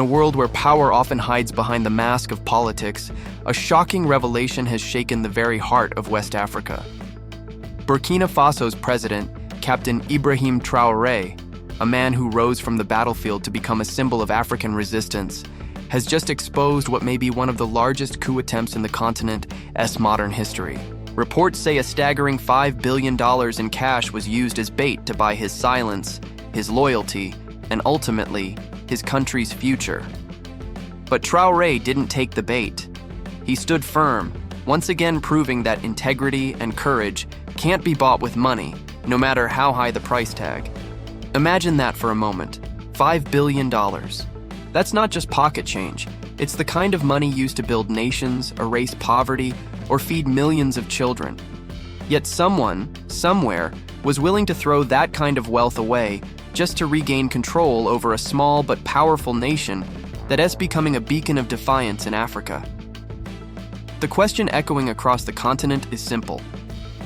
a world where power often hides behind the mask of politics, a shocking revelation has shaken the very heart of West Africa. Burkina Faso's president, Captain Ibrahim Traoré, a man who rose from the battlefield to become a symbol of African resistance, has just exposed what may be one of the largest coup attempts in the continent's modern history. Reports say a staggering $5 billion in cash was used as bait to buy his silence, his loyalty, and ultimately, his country's future. But Traoré didn't take the bait. He stood firm, once again proving that integrity and courage can't be bought with money, no matter how high the price tag. Imagine that for a moment. $5 billion. That's not just pocket change. It's the kind of money used to build nations, erase poverty, or feed millions of children. Yet someone, somewhere, was willing to throw that kind of wealth away just to regain control over a small but powerful nation that is becoming a beacon of defiance in Africa. The question echoing across the continent is simple.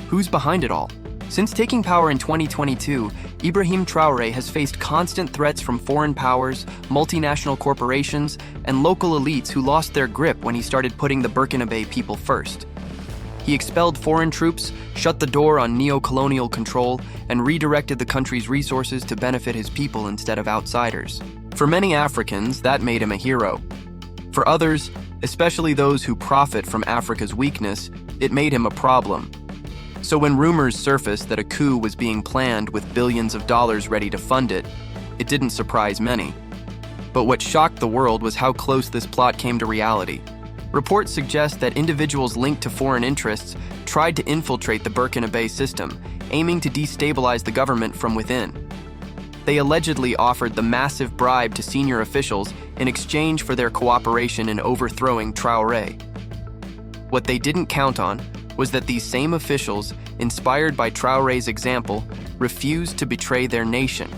Who's behind it all? Since taking power in 2022, Ibrahim Traoré has faced constant threats from foreign powers, multinational corporations, and local elites who lost their grip when he started putting the Burkinabe people first. He expelled foreign troops, shut the door on neo-colonial control, and redirected the country's resources to benefit his people instead of outsiders. For many Africans, that made him a hero. For others, especially those who profit from Africa's weakness, it made him a problem. So when rumors surfaced that a coup was being planned with billions of dollars ready to fund it, it didn't surprise many. But what shocked the world was how close this plot came to reality. Reports suggest that individuals linked to foreign interests tried to infiltrate the Burkinabe system, aiming to destabilize the government from within. They allegedly offered the massive bribe to senior officials in exchange for their cooperation in overthrowing Traoré. What they didn't count on was that these same officials, inspired by Traoré's example, refused to betray their nation.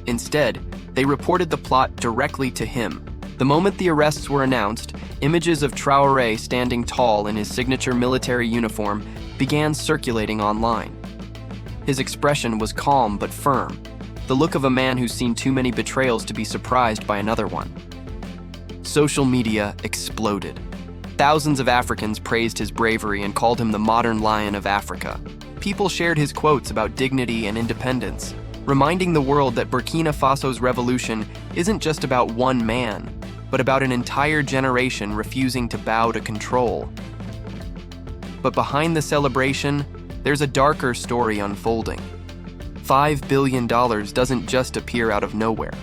Instead, they reported the plot directly to him. The moment the arrests were announced, images of Traoré standing tall in his signature military uniform began circulating online. His expression was calm but firm, the look of a man who's seen too many betrayals to be surprised by another one. Social media exploded. Thousands of Africans praised his bravery and called him the modern lion of Africa. People shared his quotes about dignity and independence, reminding the world that Burkina Faso's revolution isn't just about one man, but about an entire generation refusing to bow to control. But behind the celebration, there's a darker story unfolding. $5 billion doesn't just appear out of nowhere.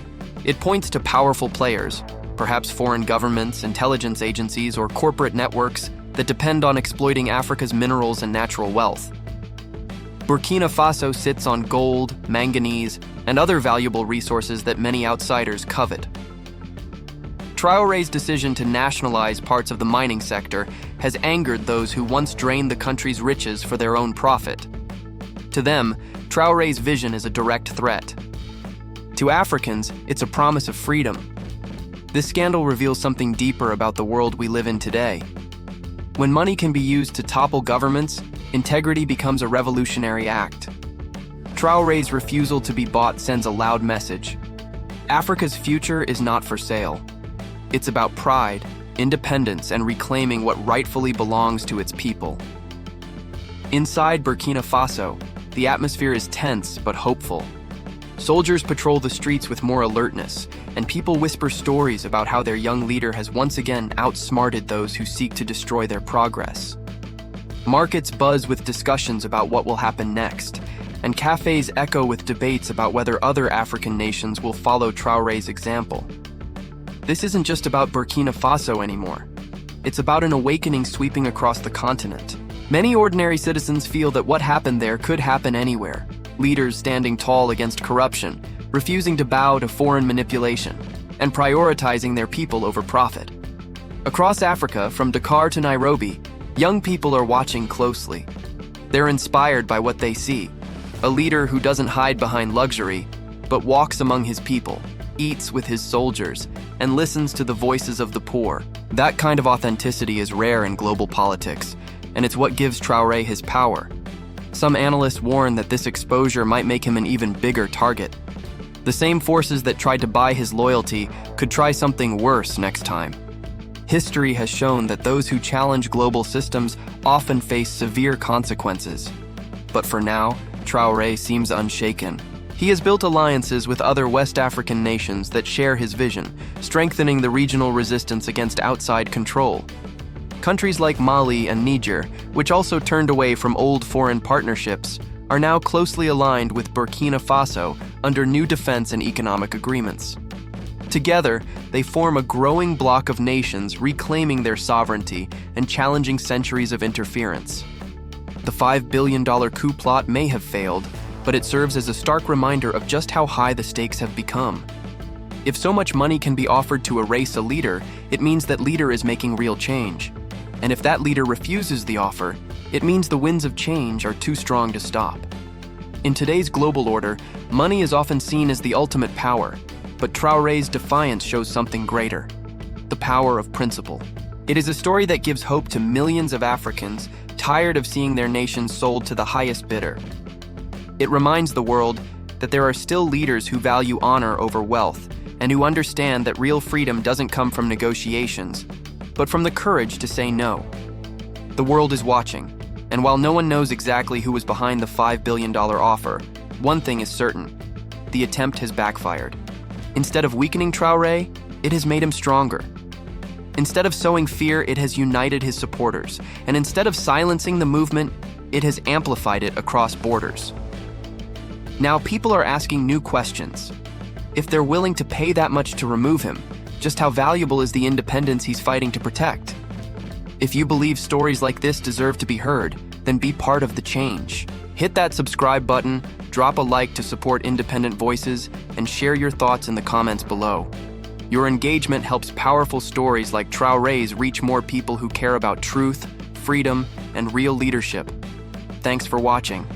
It points to powerful players, perhaps foreign governments, intelligence agencies, or corporate networks that depend on exploiting Africa's minerals and natural wealth. Burkina Faso sits on gold, manganese, and other valuable resources that many outsiders covet. Traoré's decision to nationalize parts of the mining sector has angered those who once drained the country's riches for their own profit. To them, Traoré's vision is a direct threat. To Africans, it's a promise of freedom. This scandal reveals something deeper about the world we live in today. When money can be used to topple governments, integrity becomes a revolutionary act. Traoré's refusal to be bought sends a loud message. Africa's future is not for sale. It's about pride, independence, and reclaiming what rightfully belongs to its people. Inside Burkina Faso, the atmosphere is tense but hopeful. Soldiers patrol the streets with more alertness, and people whisper stories about how their young leader has once again outsmarted those who seek to destroy their progress. Markets buzz with discussions about what will happen next, and cafes echo with debates about whether other African nations will follow Traoré's example. This isn't just about Burkina Faso anymore. It's about an awakening sweeping across the continent. Many ordinary citizens feel that what happened there could happen anywhere. Leaders standing tall against corruption, refusing to bow to foreign manipulation, and prioritizing their people over profit. Across Africa, from Dakar to Nairobi, young people are watching closely. They're inspired by what they see. A leader who doesn't hide behind luxury, but walks among his people, eats with his soldiers, and listens to the voices of the poor. That kind of authenticity is rare in global politics, and it's what gives Traoré his power. Some analysts warn that this exposure might make him an even bigger target. The same forces that tried to buy his loyalty could try something worse next time. History has shown that those who challenge global systems often face severe consequences. But for now, Traoré seems unshaken. He has built alliances with other West African nations that share his vision, strengthening the regional resistance against outside control. Countries like Mali and Niger, which also turned away from old foreign partnerships, are now closely aligned with Burkina Faso under new defense and economic agreements. Together, they form a growing bloc of nations reclaiming their sovereignty and challenging centuries of interference. The $5 billion coup plot may have failed, but it serves as a stark reminder of just how high the stakes have become. If so much money can be offered to erase a leader, it means that leader is making real change. And if that leader refuses the offer, it means the winds of change are too strong to stop. In today's global order, money is often seen as the ultimate power, but Traoré's defiance shows something greater: the power of principle. It is a story that gives hope to millions of Africans tired of seeing their nation sold to the highest bidder. It reminds the world that there are still leaders who value honor over wealth and who understand that real freedom doesn't come from negotiations, but from the courage to say no. The world is watching, and while no one knows exactly who was behind the $5 billion offer, one thing is certain: the attempt has backfired. Instead of weakening Traoré, it has made him stronger. Instead of sowing fear, it has united his supporters. And instead of silencing the movement, it has amplified it across borders. Now people are asking new questions. If they're willing to pay that much to remove him, just how valuable is the independence he's fighting to protect? If you believe stories like this deserve to be heard, then be part of the change. Hit that subscribe button, drop a like to support independent voices, and share your thoughts in the comments below. Your engagement helps powerful stories like Traoré's reach more people who care about truth, freedom, and real leadership. Thanks for watching.